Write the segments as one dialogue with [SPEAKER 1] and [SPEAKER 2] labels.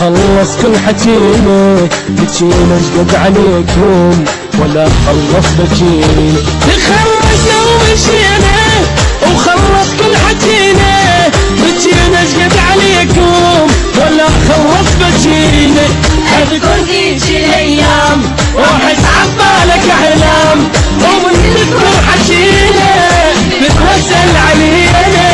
[SPEAKER 1] خلص كل حكينا، بكينا شقد عليكم ولا خلص بكينا. تخرجنا ومشينا وخلص كل حكينا، بكينا شقد عليكم ولا خلص بكينا.
[SPEAKER 2] اذكر ذيك الايام
[SPEAKER 1] واحد عبالك احلام، ومن تذكر حكينا بتوسل علينا.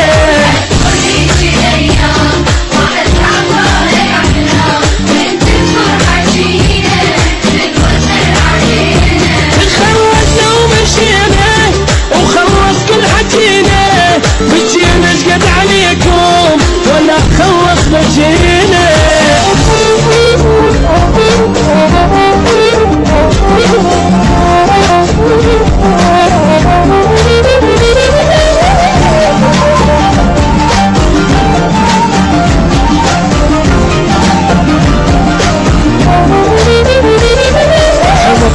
[SPEAKER 2] اذكر ذيك الايام واحد عبالك احلام، من تذكر حكينا بتوسل علينا.
[SPEAKER 1] تخرجنا ومشينا وخلص كل حكينا، بكينا شقد عليكم ولا خلص بكينا.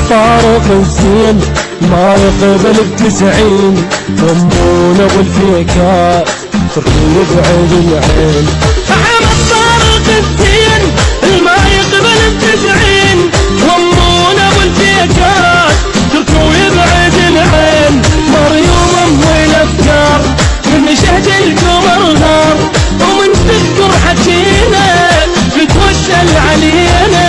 [SPEAKER 1] طارق الزين ما يقبل ب90، ضمونا والفيكات تركوا يبعد العين. محمد طارق الزين ما يقبل ب90، ضمونا والفيكات تركوا يبعد العين. مريوم ام الافكار من شهد القمر غار، ومن تذكر حكينا بتوسل علينا.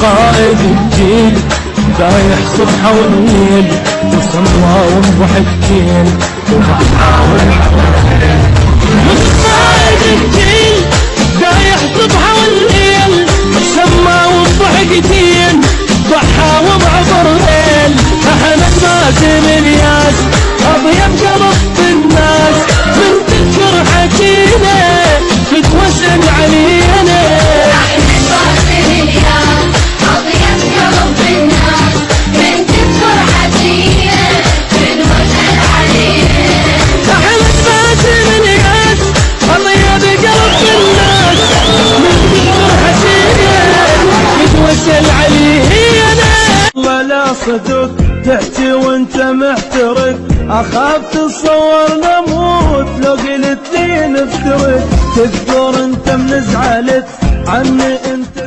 [SPEAKER 1] قائد الجيل دايح صبحه والليل، وسمى وضحكين قائد الجيل دايح صبحه والليل، سمى وضحكتين ضحى ومعبر ليل. احمد مازن الياس اطيب قلب الناس، من تذكر حكينا بتوسل علينا.
[SPEAKER 3] صدق تحكي وانت محترق، اخاف تتصور نموت لو قلت لي نفترق. تذكر انت من زعلت عني انت